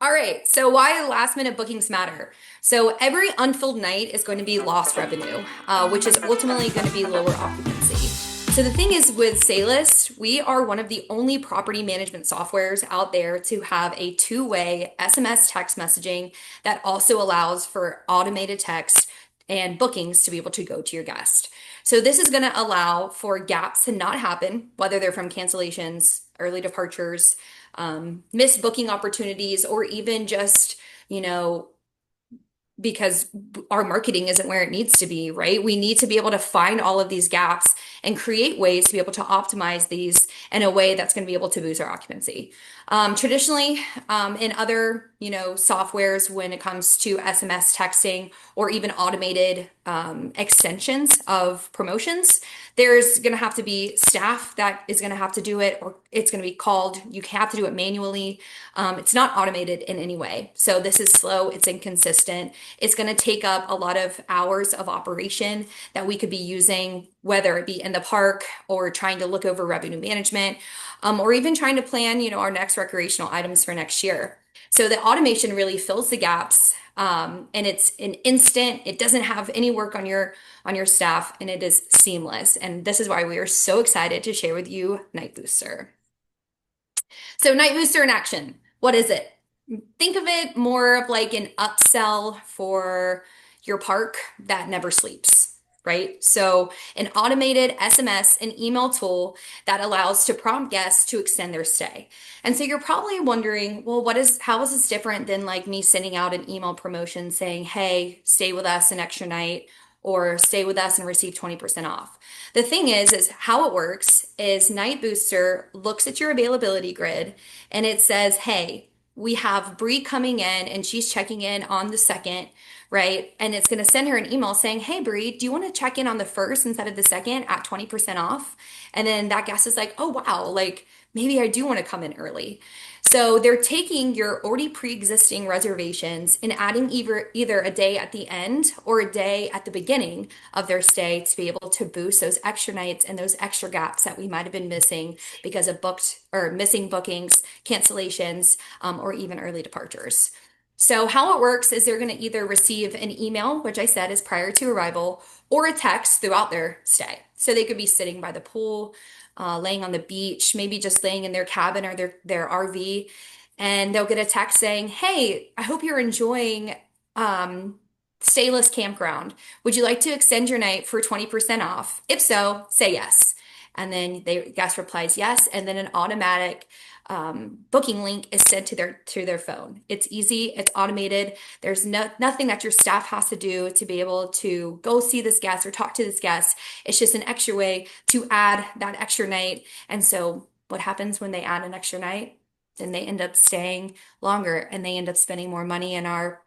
All right, so why last minute bookings matter? So every unfilled night is going to be lost revenue, which is ultimately going to be lower occupancy. So the thing is with Staylist, we are one of the only property management softwares out there to have a two-way SMS text messaging that also allows for automated text and bookings to be able to go to your guest. So this is going to allow for gaps to not happen, whether they're from cancellations, early departures, missed booking opportunities, or even just, you know, because our marketing isn't where it needs to be, right? We need to be able to find all of these gaps and create ways to be able to optimize these in a way that's going to be able to boost our occupancy. Traditionally, in other, softwares, when it comes to SMS texting or even automated extensions of promotions, there's going to have to be staff that is going to have to do it, or it's going to be called. You have to do it manually. It's not automated in any way. So this is slow, it's inconsistent. It's going to take up a lot of hours of operation that we could be using, whether it be in the park or trying to look over revenue management, or even trying to plan, our next recreational items for next year. So the automation really fills the gaps, and it's an instant. It doesn't have any work on your staff, and it is seamless. And this is why we are so excited to share with you Night Booster. So Night Booster in action. What is it? Think of it more of like an upsell for your park that never sleeps, right? So an automated SMS and email tool that allows to prompt guests to extend their stay. And so you're probably wondering, well, how is this different than like me sending out an email promotion saying, hey, stay with us an extra night, or stay with us and receive 20% off. The thing is how it works is Night Booster looks at your availability grid and it says, hey, we have Bree coming in and she's checking in on the second, right? And it's going to send her an email saying, hey, Bree, do you want to check in on the first instead of the second at 20% off? And then that guest is like, oh, wow, like maybe I do want to come in early. So they're taking your already pre-existing reservations and adding either a day at the end or a day at the beginning of their stay to be able to boost those extra nights and those extra gaps that we might have been missing because of booked or missing bookings, cancellations, or even early departures. So how it works is they're going to either receive an email, which I said is prior to arrival, or a text throughout their stay. So they could be sitting by the pool, laying on the beach, maybe just laying in their cabin or their RV, and they'll get a text saying, hey, I hope you're enjoying Staylist Campground. Would you like to extend your night for 20% off? If so, say yes. And then the guest replies yes, and then an automatic booking link is sent to their phone. It's easy, it's automated. There's nothing that your staff has to do to be able to go see this guest or talk to this guest. It's just an extra way to add that extra night. And so what happens when they add an extra night? Then they end up staying longer and they end up spending more money in our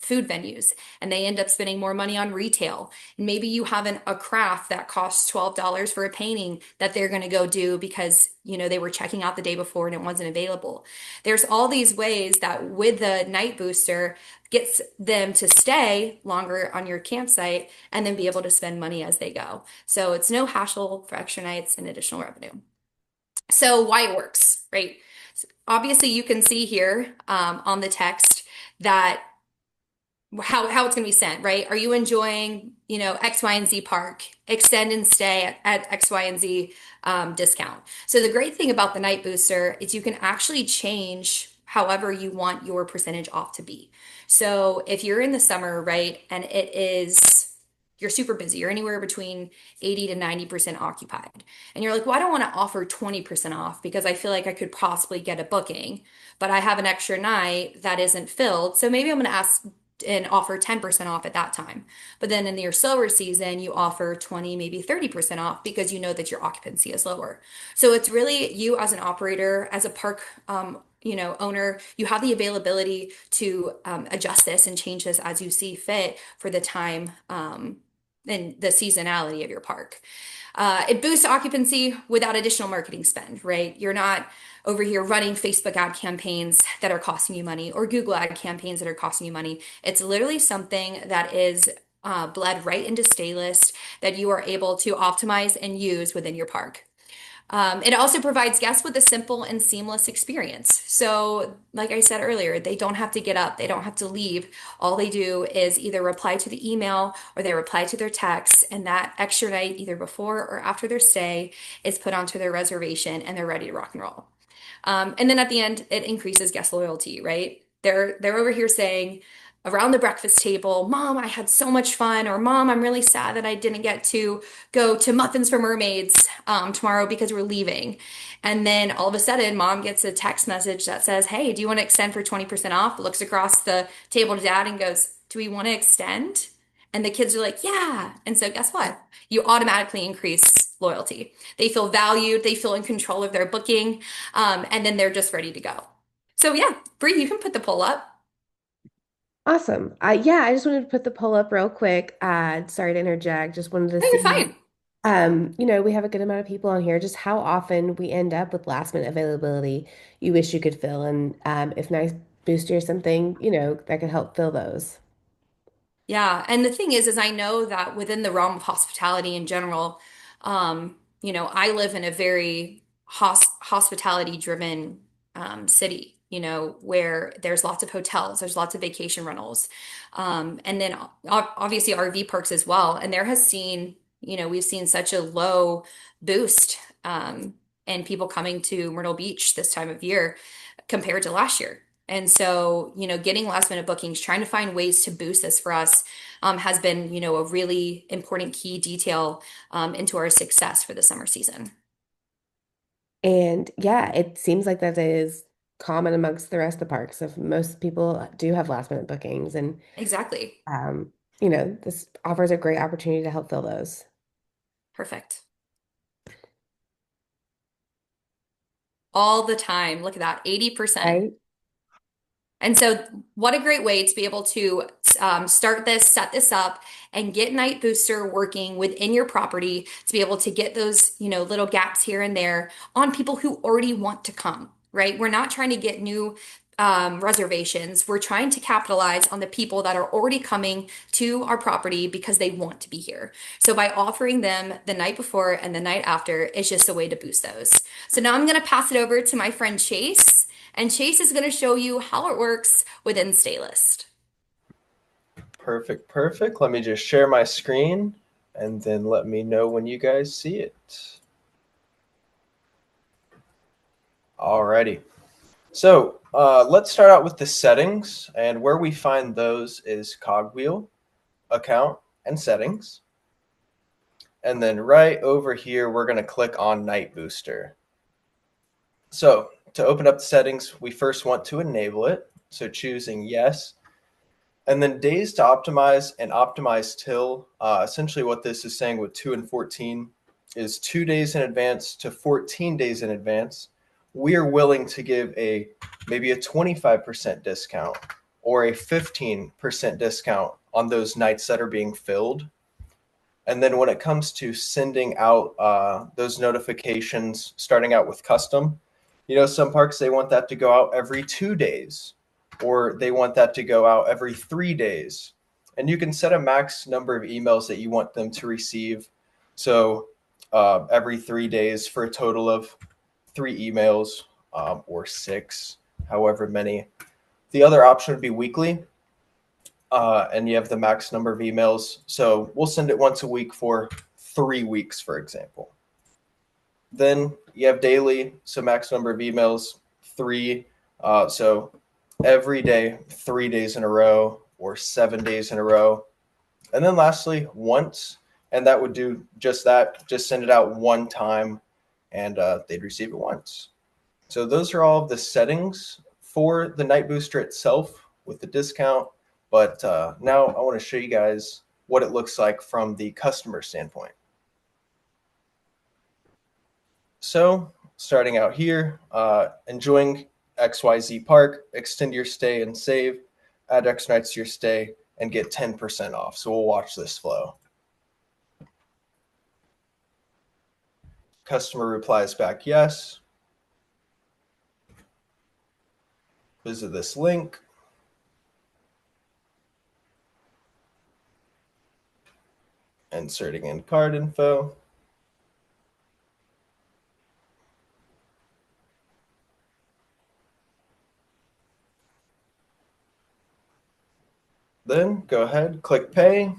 food venues, and they end up spending more money on retail. And maybe you have a craft that costs $12 for a painting that they're going to go do because they were checking out the day before and it wasn't available. There's all these ways that with the Night Booster gets them to stay longer on your campsite and then be able to spend money as they go. So it's no hassle for extra nights and additional revenue. So why it works, right? So obviously you can see here on the text that how it's going to be sent, right? Are you enjoying, X, Y, and Z park? Extend and stay at X, Y, and Z discount. So the great thing about the Night Booster is you can actually change however you want your percentage off to be. So if you're in the summer, right, and you're super busy, you're anywhere between 80 to 90% occupied. And you're like, well, I don't want to offer 20% off because I feel like I could possibly get a booking, but I have an extra night that isn't filled. So maybe I'm going to ask and offer 10% off at that time. But then in your slower season, you offer 20, maybe 30% off because you know that your occupancy is lower. So it's really you as an operator, as a park, owner, you have the availability to adjust this and change this as you see fit for the time and the seasonality of your park. It boosts occupancy without additional marketing spend, right? You're not over here running Facebook ad campaigns that are costing you money or Google ad campaigns that are costing you money. It's literally something that is bled right into Staylist that you are able to optimize and use within your park. It also provides guests with a simple and seamless experience. So, like I said earlier, they don't have to get up, they don't have to leave. All they do is either reply to the email or they reply to their text, and that extra night, either before or after their stay, is put onto their reservation and they're ready to rock and roll. And then at the end, it increases guest loyalty, right? They're over here saying around the breakfast table, Mom, I had so much fun, or Mom, I'm really sad that I didn't get to go to Muffins for Mermaids tomorrow because we're leaving. And then all of a sudden, Mom gets a text message that says, Hey, do you want to extend for 20% off? Looks across the table to Dad and goes, Do we want to extend? And the kids are like, Yeah. And so guess what? You automatically increase loyalty. They feel valued, they feel in control of their booking, and then they're just ready to go. So yeah, Bree, you can put the poll up. Awesome. Yeah, I just wanted to put the poll up real quick. Sorry to interject. Just wanted to No, you're see, fine. we have a good amount of people on here, just how often we end up with last minute availability you wish you could fill. And if Nice Booster is something, that could help fill those. Yeah, and the thing is I know that within the realm of hospitality in general, I live in a very hospitality driven city, where there's lots of hotels, there's lots of vacation rentals, and then obviously RV parks as well. And we've seen such a low boost in people coming to Myrtle Beach this time of year compared to last year. And so, getting last minute bookings, trying to find ways to boost this for us has been, a really important key detail into our success for the summer season. And yeah, it seems like that is common amongst the rest of the parks. If most people do have last minute bookings, and Exactly. this offers a great opportunity to help fill those, Perfect. All the time. Look at that, 80%. right? And so, what a great way to be able to start this, set this up, and get Night Booster working within your property to be able to get those, little gaps here and there on people who already want to come, right? We're not trying to get new reservations. We're trying to capitalize on the people that are already coming to our property because they want to be here. So, by offering them the night before and the night after, it's just a way to boost those. So, now I'm going to pass it over to my friend Chase. And Chase is going to show you how it works within Staylist. Perfect, perfect. Let me just share my screen and then let me know when you guys see it. Alrighty. So let's start out with the settings, and where we find those is Cogwheel, Account, and Settings. And then right over here, we're going to click on Night Booster. So to open up the settings, we first want to enable it. So choosing yes. And then days to optimize and optimize till. Essentially, what this is saying with 2 and 14 is 2 days in advance to 14 days in advance. We are willing to give maybe a 25% discount or a 15% discount on those nights that are being filled. And then when it comes to sending out those notifications, starting out with custom, some parks, they want that to go out every 2 days, or they want that to go out every 3 days. And you can set a max number of emails that you want them to receive. So every 3 days for a total of 3 emails, or 6, however many. The other option would be weekly, and you have the max number of emails. So we'll send it once a week for 3 weeks, for example. Then you have daily, so max number of emails, 3. So every day, 3 days in a row, or 7 days in a row. And then lastly, once, and that would do just that, just send it out one time, and they'd receive it once. So those are all of the settings for the Night Booster itself with the discount. But now I want to show you guys what it looks like from the customer standpoint. So starting out here, enjoying XYZ Park, extend your stay and save, add extra nights to your stay, and get 10% off. So we'll watch this flow. Customer replies back, yes. Visit this link. Inserting in card info. Then go ahead, click pay.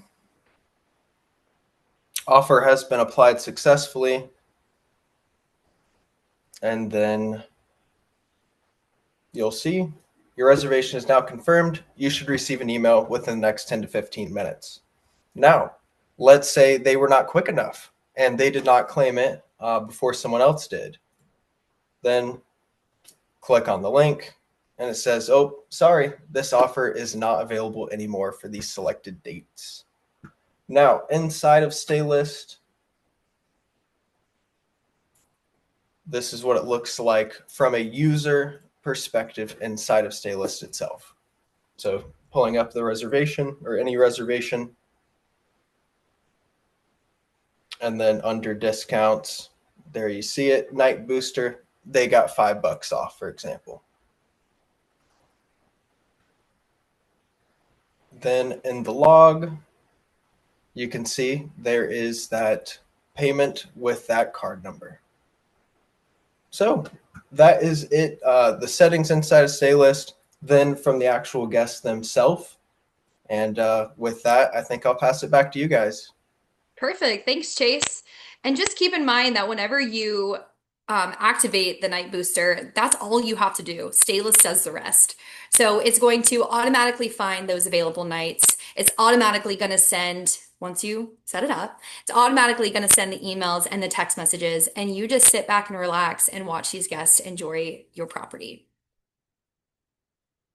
Offer has been applied successfully. And then you'll see your reservation is now confirmed. You should receive an email within the next 10 to 15 minutes. Now, let's say they were not quick enough and they did not claim it before someone else did. Then click on the link and it says, oh, sorry, this offer is not available anymore for these selected dates. Now, inside of Staylist, this is what it looks like from a user perspective inside of Staylist itself. So pulling up the reservation or any reservation, and then under discounts, there you see it, Night Booster, they got $5 off, for example. Then in the log, you can see there is that payment with that card number. So that is it. The settings inside of Staylist, then from the actual guests themselves. And with that, I think I'll pass it back to you guys. Perfect. Thanks, Chase. And just keep in mind that whenever you activate the night booster, that's all you have to do. Staylist does the rest. So it's going to automatically find those available nights. It's automatically going to send, once you set it up, it's automatically going to send the emails and the text messages, and you just sit back and relax and watch these guests enjoy your property.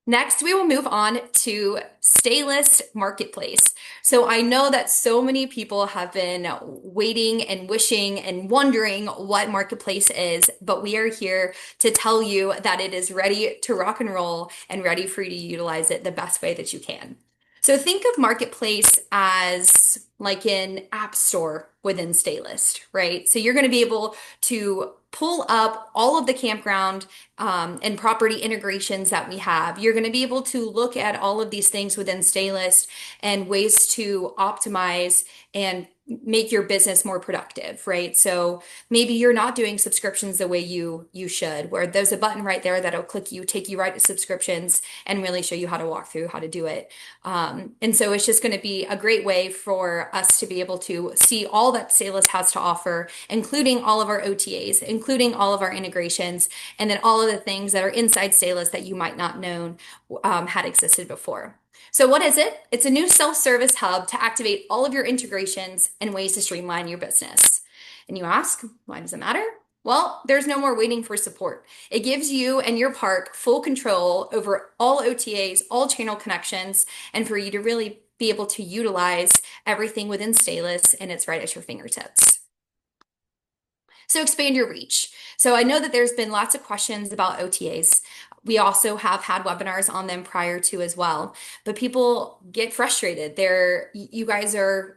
Next, we will move on to Staylist Marketplace. So I know that so many people have been waiting and wishing and wondering what Marketplace is, but we are here to tell you that it is ready to rock and roll and ready for you to utilize it the best way that you can. So think of Marketplace as like an app store within Staylist, right? So you're going to be able to pull up all of the campground and property integrations that we have. You're going to be able to look at all of these things within Staylist and ways to optimize and make your business more productive, right? So maybe you're not doing subscriptions the way you should, where there's a button right there that'll take you right to subscriptions and really show you how to walk through how to do it. And so it's just going to be a great way for us to be able to see all that Staylist has to offer, including all of our OTAs, including all of our integrations, and then all of the things that are inside Staylist that you might not known had existed before. So what is it? It's a new self-service hub to activate all of your integrations and ways to streamline your business. And you ask, why does it matter? Well, there's no more waiting for support. It gives you and your park full control over all OTAs, all channel connections, and for you to really be able to utilize everything within Staylist, and it's right at your fingertips. So expand your reach. So I know that there's been lots of questions about OTAs. We also have had webinars on them prior to as well, but people get frustrated. You guys are,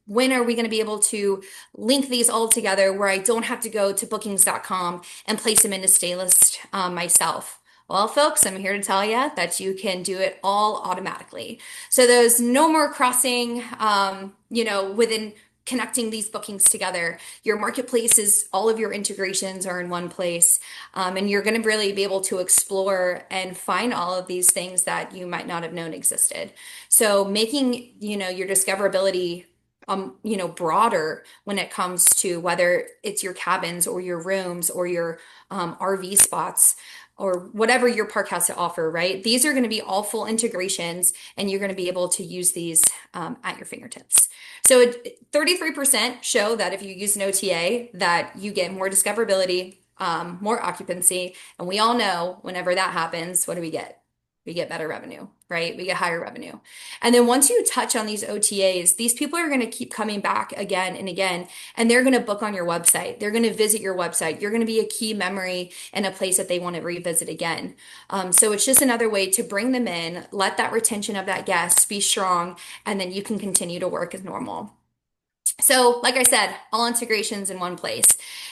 when are we going to be able to link these all together where I don't have to go to bookings.com and place them into Staylist myself? Well, folks, I'm here to tell you that you can do it all automatically. So there's no more crossing, within connecting these bookings together. Your marketplace is all of your integrations are in one place. And you're going to really be able to explore and find all of these things that you might not have known existed. So making, your discoverability broader when it comes to whether it's your cabins or your rooms or your RV spots or whatever your park has to offer, right? These are going to be all full integrations, and you're going to be able to use these at your fingertips. So 33% show that if you use an OTA that you get more discoverability, more occupancy, and we all know whenever that happens, what do we get? We get better revenue, right? We get higher revenue. And then once you touch on these OTAs, these people are going to keep coming back again and again, and they're going to book on your website. They're going to visit your website. You're going to be a key memory and a place that they want to revisit again. So it's just another way to bring them in, let that retention of that guest be strong, and then you can continue to work as normal. So, like I said, all integrations in one place.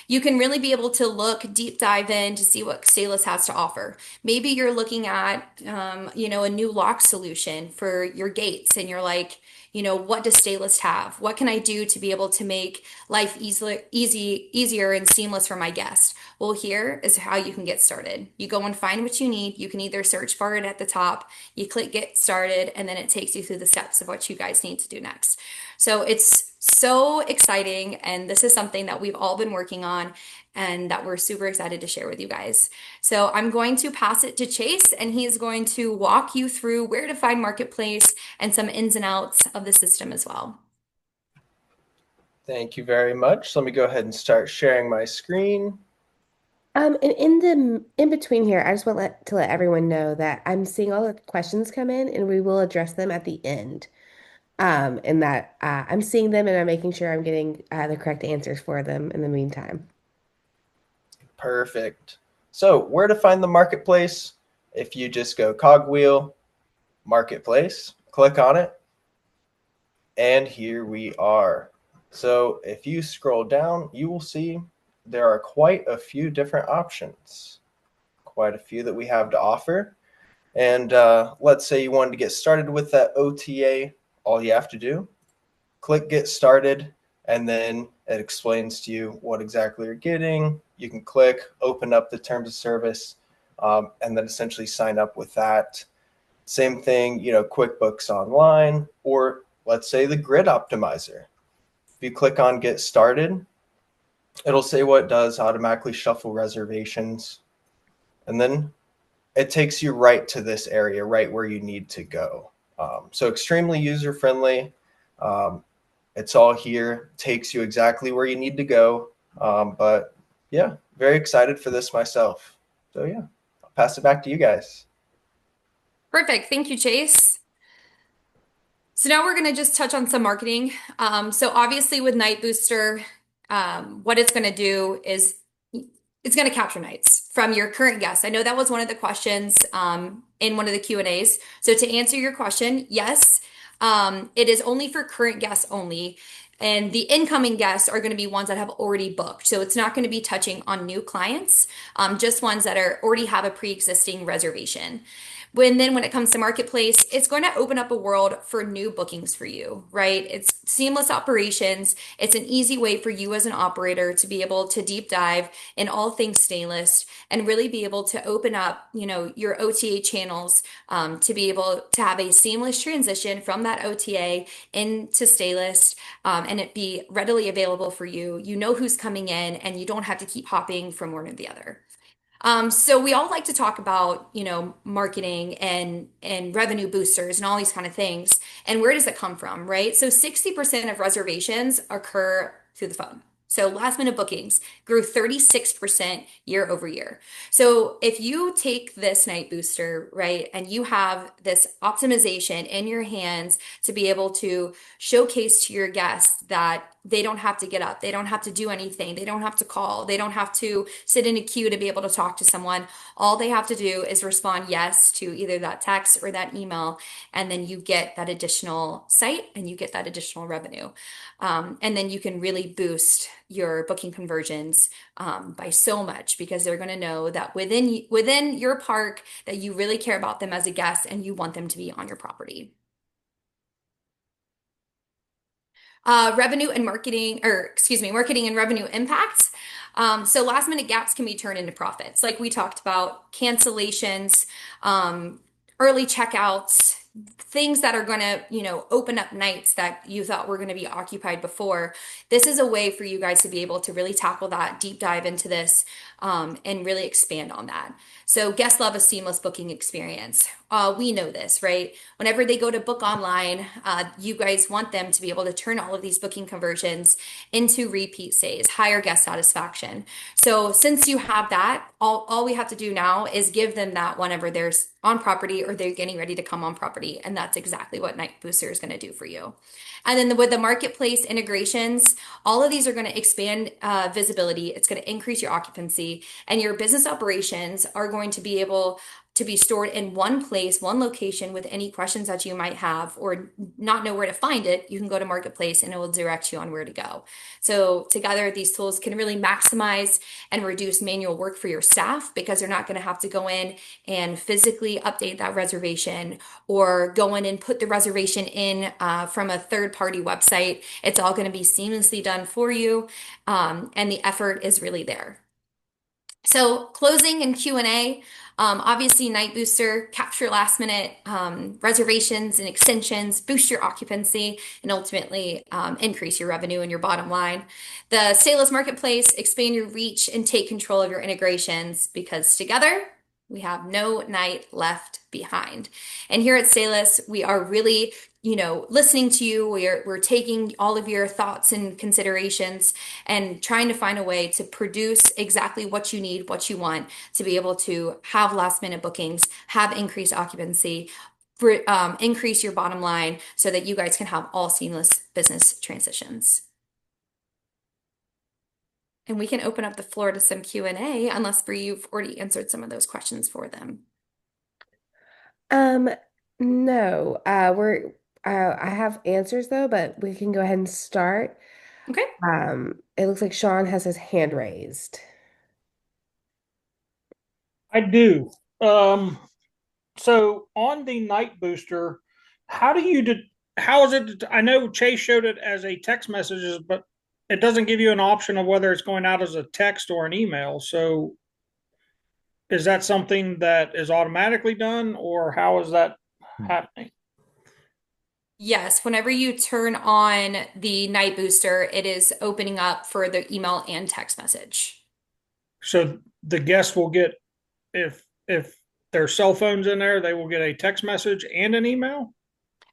You can really be able to deep dive in to see what Staylist has to offer. Maybe you're looking at, a new lock solution for your gates, and you're like, what does Staylist have? What can I do to be able to make life easier and seamless for my guest? Well, here is how you can get started. You go and find what you need. You can either search for it at the top, you click get started, and then it takes you through the steps of what you guys need to do next. So it's so exciting, and this is something that we've all been working on and that we're super excited to share with you guys. So I'm going to pass it to Chase, and he's going to walk you through where to find Marketplace and some ins and outs of the system as well. Thank you very much. Let me go ahead and start sharing my screen. And in between here, I just want to let everyone know that I'm seeing all the questions come in, and we will address them at the end. And that I'm seeing them, and I'm making sure I'm getting the correct answers for them in the meantime. Perfect. So where to find the marketplace? If you just go cogwheel, marketplace, click on it, and here we are. So if you scroll down, you will see there are quite a few different options, quite a few that we have to offer. And let's say you wanted to get started with that OTA, all you have to do, click get started, and then it explains to you what exactly you're getting. You can click open up the terms of service, and then essentially sign up with that. Same thing, QuickBooks Online, or let's say the grid optimizer. If you click on get started, it'll say what it does, automatically shuffle reservations, and then it takes you right to this area, right where you need to go. So extremely user friendly. It's all here, takes you exactly where you need to go. But yeah, very excited for this myself. So yeah, I'll pass it back to you guys. Perfect. Thank you, Chase. So now we're going to just touch on some marketing. So obviously with Night Booster, what it's going to do is it's going to capture nights from your current guests. I know that was one of the questions in one of the Q&As. So to answer your question, yes, it is only for current guests only. And the incoming guests are going to be ones that have already booked. So it's not going to be touching on new clients, just ones that already have a pre-existing reservation. When it comes to Marketplace, it's going to open up a world for new bookings for you, right? It's seamless operations. It's an easy way for you as an operator to be able to deep dive in all things Staylist and really be able to open up, your OTA channels, to be able to have a seamless transition from that OTA into Staylist, and it be readily available for you. You know who's coming in, and you don't have to keep hopping from one to the other. So we all like to talk about, marketing and revenue boosters and all these kind of things. And where does it come from, right? So 60% of reservations occur through the phone. So last minute bookings grew 36% year over year. So if you take this night booster, right, and you have this optimization in your hands to be able to showcase to your guests that they don't have to get up, they don't have to do anything, they don't have to call, they don't have to sit in a queue to be able to talk to someone. All they have to do is respond yes to either that text or that email, and then you get that additional site and you get that additional revenue. And then you can really boost your booking conversions by so much, because they're going to know that within your park that you really care about them as a guest and you want them to be on your property. Revenue and marketing, or excuse me, marketing and revenue impacts. So last minute gaps can be turned into profits. Like we talked about, cancellations, early checkouts, things that are going to, open up nights that you thought were going to be occupied before. This is a way for you guys to be able to really tackle that, deep dive into this, and really expand on that. So guests love a seamless booking experience. We know this, right? Whenever they go to book online, you guys want them to be able to turn all of these booking conversions into repeat stays, higher guest satisfaction. So since you have that, all we have to do now is give them that whenever they're on property or they're getting ready to come on property. And that's exactly what Night Booster is going to do for you. And then with the marketplace integrations, all of these are going to expand visibility. It's going to increase your occupancy, and your business operations are going to be able to be stored in one place, one location with any questions that you might have or not know where to find it. You can go to Marketplace and it will direct you on where to go. So together, these tools can really maximize and reduce manual work for your staff because they're not going to have to go in and physically update that reservation or go in and put the reservation in from a third party website. It's all going to be seamlessly done for you, and the effort is really there. So closing and Q&A, obviously Night Booster, capture last minute reservations and extensions, boost your occupancy, and ultimately increase your revenue and your bottom line. The Staylist Marketplace, expand your reach and take control of your integrations because together we have no night left behind. And here at Staylist, we are really, listening to you. We're taking all of your thoughts and considerations and trying to find a way to produce exactly what you need, what you want to be able to have last minute bookings, have increased occupancy, increase your bottom line so that you guys can have all seamless business transitions. And we can open up the floor to some Q&A unless Bree, you've already answered some of those questions for them. No, I have answers though, but we can go ahead and start. Okay. It looks like Sean has his hand raised. I do. So on the night booster, how do you how is it? I know Chase showed it as a text messages, but it doesn't give you an option of whether it's going out as a text or an email. So is that something that is automatically done, or how is that happening? Yes, whenever you turn on the night booster, it is opening up for the email and text message. So the guest will get if their cell phone's in there, they will get a text message and an email.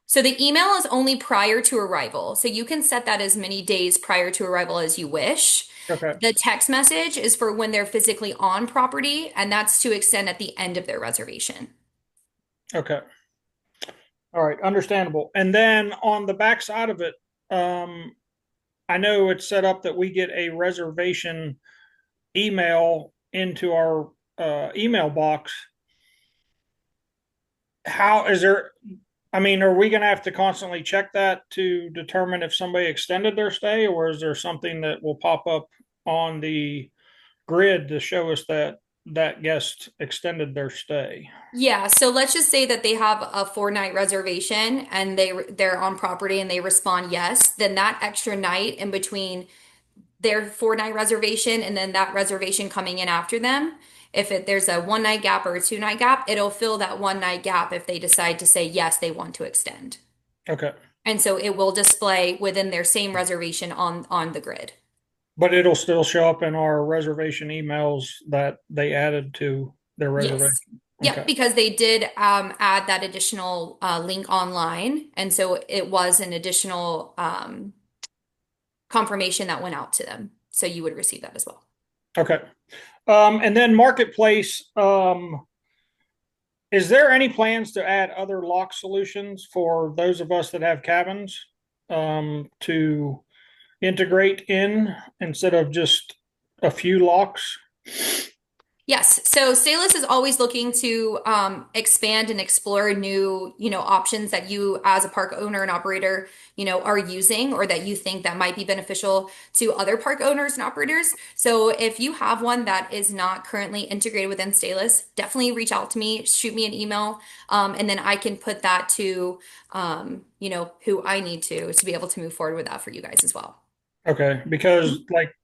So the email is only prior to arrival. So you can set that as many days prior to arrival as you wish. Okay. The text message is for when they're physically on property, and that's to extend at the end of their reservation. Okay. All right, understandable. And then on the back side of it, I know it's set up that we get a reservation email into our email box. How is there? I mean, are we going to have to constantly check that to determine if somebody extended their stay, or is there something that will pop up on the grid to show us that that guest extended their stay? Yeah, so let's just say that they have a 4 night reservation and they're on property and they respond yes, then that extra night in between their 4 night reservation and then that reservation coming in after them, if there's a 1 night gap or a 2 night gap, it'll fill that 1 night gap if they decide to say yes, they want to extend. Okay. And so it will display within their same reservation on the grid. But it'll still show up in our reservation emails that they added to their reservation. Yes. Yep, Okay. because they did add that additional link online. And so it was an additional confirmation that went out to them. So you would receive that as well. Okay. And then marketplace, is there any plans to add other lock solutions for those of us that have cabins to integrate in instead of just a few locks? Yes. So Staylist is always looking to expand and explore new, options that you as a park owner and operator, are using or that you think that might be beneficial to other park owners and operators. So if you have one that is not currently integrated within Staylist, definitely reach out to me, shoot me an email, and then I can put that to, who I need to be able to move forward with that for you guys as well. Okay, because like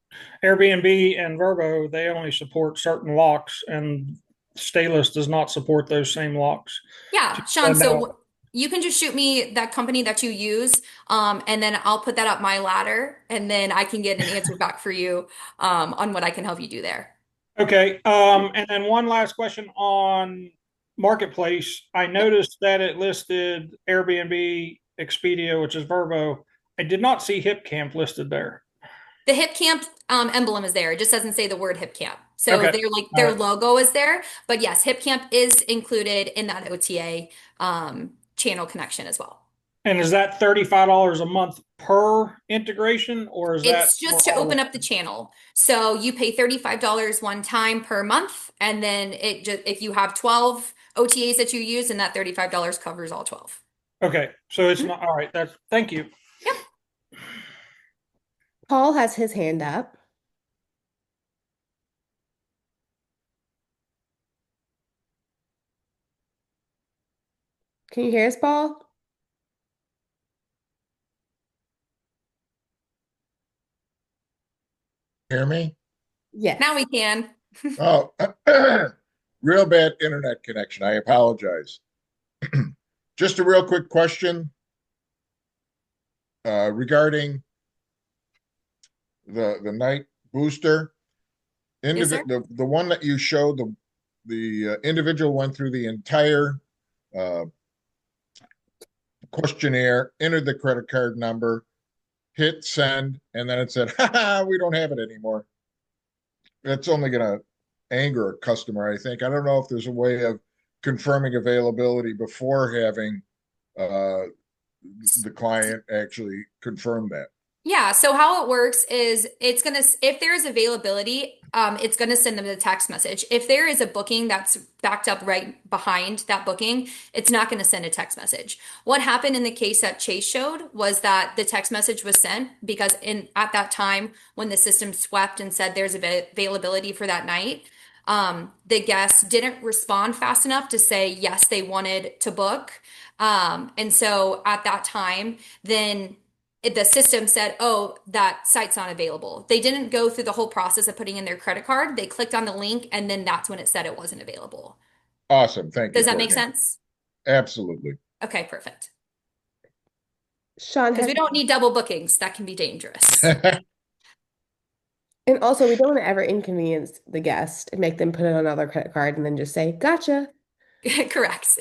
Airbnb and Verbo, they only support certain locks, and Staylist does not support those same locks. Yeah, Sean, so you can just shoot me that company that you use, and then I'll put that up my ladder, and then I can get an answer back for you on what I can help you do there. Okay, and then one last question on Marketplace. I noticed that it listed Airbnb, Expedia, which is Verbo. I did not see Hip Camp listed there. The Hip Camp emblem is there. It just doesn't say the word Hip Camp. So Okay. their logo is there. But yes, Hip Camp is included in that OTA channel connection as well. And is that $35 a month per integration, or is that It's for just to all of open it? up the channel. So you pay $35 one time per month, and then it just if you have 12 OTAs that you use, and that $35 covers all 12. Okay, so it's Mhm. not all right. That's thank you. Yep. Paul has his hand up. Can you hear us, Paul? Hear me? Now Yes. we can. Oh, real bad internet connection. I apologize. Just a real quick question regarding the night booster. Yes, sir. The one that you showed, the individual went through the entire uh, questionnaire, entered the credit card number, hit send, and then it said, "Ha ha, we don't have it anymore." That's only going to anger a customer, I think. I don't know if there's a way of confirming availability before having uh, the client actually confirm that. Yeah, so how it works is it's gonna, if there's availability, it's gonna send them the text message. If there is a booking that's backed up right behind that booking, it's not gonna send a text message. What happened in the case that Chase showed was that the text message was sent because in at that time when the system swept and said there's availability for that night, the guest didn't respond fast enough to say yes, they wanted to book. And so at that time, then the system said, oh, that site's not available. They didn't go through the whole process of putting in their credit card. They clicked on the link, and then that's when it said it wasn't available. Awesome. Thank you, Does that make Courtney. sense? Absolutely. Okay, perfect. Sean Because has, we don't need double bookings. That can be dangerous. and also we don't want to ever inconvenience the guest and make them put it on another credit card and then just say, gotcha. Correct.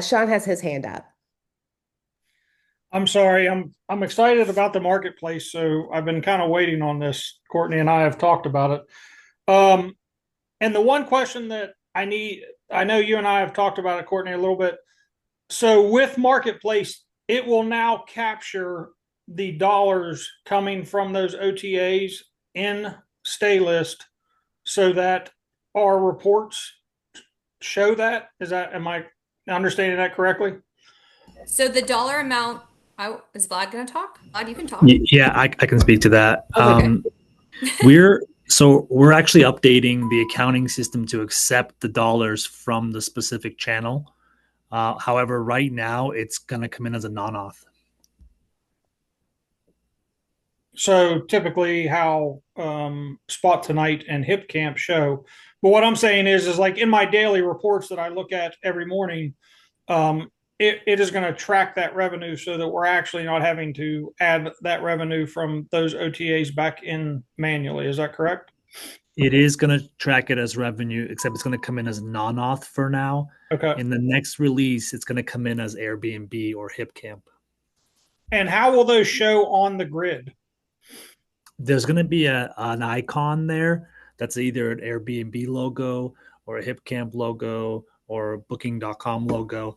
Sean has his hand up. I'm sorry. I'm excited about the marketplace, so I've been kind of waiting on this. Courtney and I have talked about it. And the one question that I know you and I have talked about it, Courtney, a little bit. So with marketplace, it will now capture the dollars coming from those OTAs in Staylist so that our reports show that. Am I understanding that correctly? So the dollar amount, is Vlad going to talk? Vlad, you can talk. Yeah, I can speak to that. Okay. We're actually updating the accounting system to accept the dollars from the specific channel. However, right now it's going to come in as a non-auth. So typically how Spot Tonight and Hip Camp show. But what I'm saying is like in my daily reports that I look at every morning, um, it is going to track that revenue so that we're actually not having to add that revenue from those OTAs back in manually. Is that correct? It is going to track it as revenue, except it's going to come in as non-auth for now. Okay. In the next release, it's going to come in as Airbnb or HipCamp. And how will those show on the grid? There's going to be an icon there that's either an Airbnb logo or a HipCamp logo or a Booking.com logo,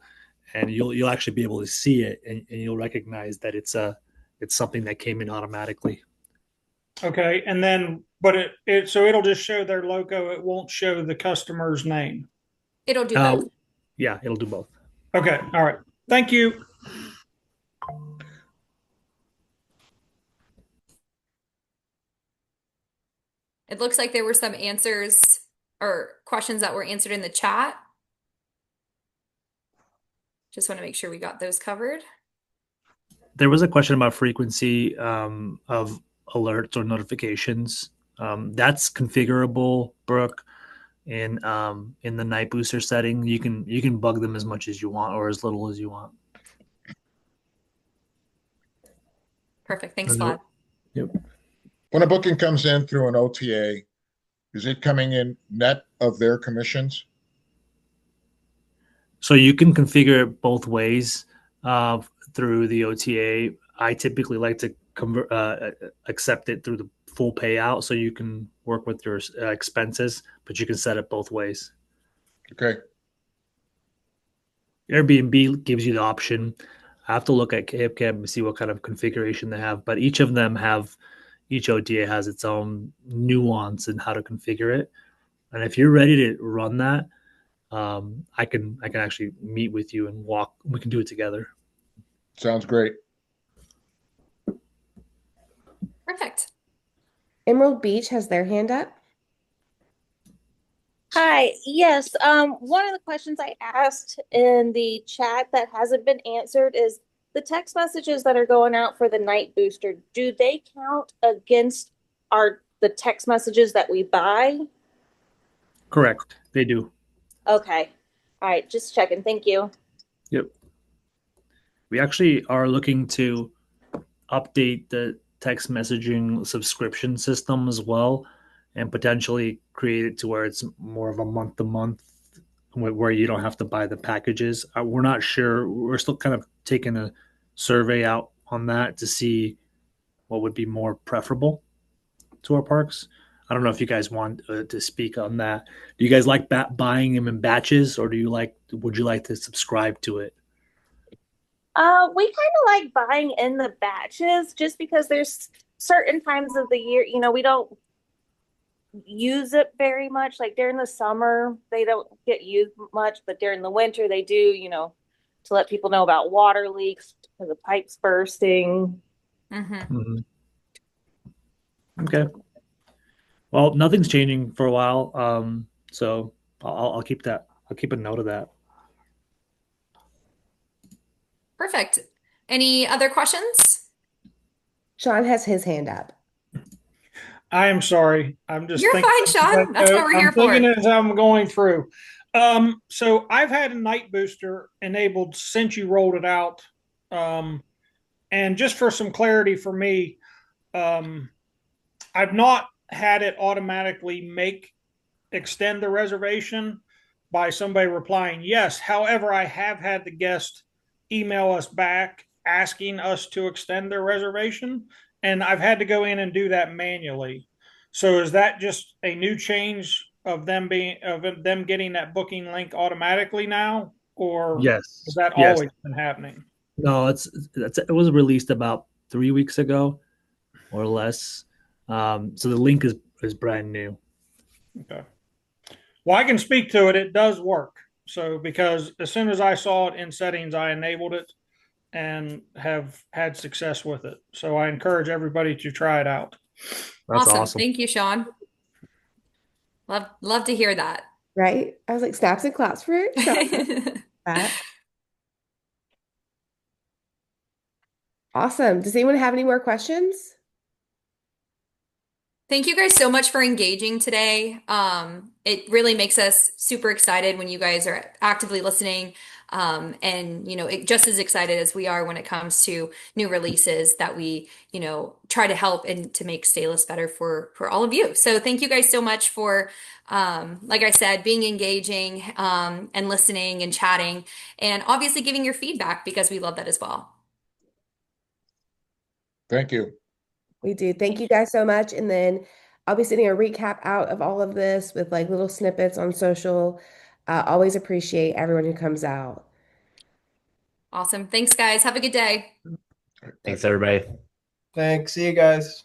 and you'll actually be able to see it, and you'll recognize that it's something that came in automatically. Okay. And then, but so it'll just show their logo. It won't show the customer's name. It'll do both. Yeah, it'll do both. Okay. All right. Thank you. It looks like there were some answers or questions that were answered in the chat. Just want to make sure we got those covered. There was a question about frequency of alerts or notifications. That's configurable, Brooke, in the night booster setting. You can bug them as much as you want or as little as you want. Perfect. Thanks, Vlad. Yep. When a booking comes in through an OTA, is it coming in net of their commissions? So you can configure it both ways through the OTA. I typically like to accept it through the full payout, so you can work with your expenses, but you can set it both ways. Okay. Airbnb gives you the option I have to look at HipCamp and see what kind of configuration they have, but each of them have each OTA has its own nuance in how to configure it. And if you're ready to run that, I can actually meet with you and walk. We can do it together. Sounds great. Perfect. Emerald Beach has their hand up. Hi, yes. One of the questions I asked in the chat that hasn't been answered is the text messages that are going out for the night booster, do they count against the text messages that we buy? Correct. They do. Okay. All right, just checking. Thank you. Yep. We actually are looking to update the text messaging subscription system as well, and potentially create it to where it's more of a month to month, where you don't have to buy the packages. We're not sure. We're still kind of taking a survey out on that to see what would be more preferable to our parks. I don't know if you guys want to speak on that. Do you guys like buying them in batches, or would you like to subscribe to it? We kind of like buying in the batches just because there's certain times of the year, we don't use it very much. Like during the summer, they don't get used much, but during the winter, they do, to let people know about water leaks because the pipes bursting. Mm-hmm. Okay. Well, nothing's changing for a while, so I'll keep that. I'll keep a note of that. Perfect. Any other questions? Sean has his hand up. I am sorry. I'm just You're thinking. fine, Sean. That's what we're here I'm thinking for. as I'm going through. So I've had a night booster enabled since you rolled it out. And just for some clarity for me, I've not had it automatically extend the reservation by somebody replying yes. However, I have had the guest email us back asking us to extend their reservation, and I've had to go in and do that manually. So is that just a new change of them getting that booking link automatically now, or Yes. has that Yes. always been happening? No, it was released about 3 weeks ago or less. So the link is brand new. Okay. Well, I can speak to it. It does work. So because as soon as I saw it in settings, I enabled it and have had success with it. So I encourage everybody to try it out. That's Awesome. awesome. Thank you, Sean. Love to hear that. Right? I was like, snaps and claps for Sean. That. Awesome. Does anyone have any more questions? Thank you guys so much for engaging today. It really makes us super excited when you guys are actively listening. And just as excited as we are when it comes to new releases that we, try to help and to make Staylist better for all of you. So thank you guys so much for, like I said, being engaging, and listening and chatting, and obviously giving your feedback because we love that as well. Thank you. We do. Thank you guys so much. And then I'll be sending a recap out of all of this with like little snippets on social. Always appreciate everyone who comes out. Awesome. Thanks, guys. Have a good day. Thanks, everybody. Thanks. See you guys.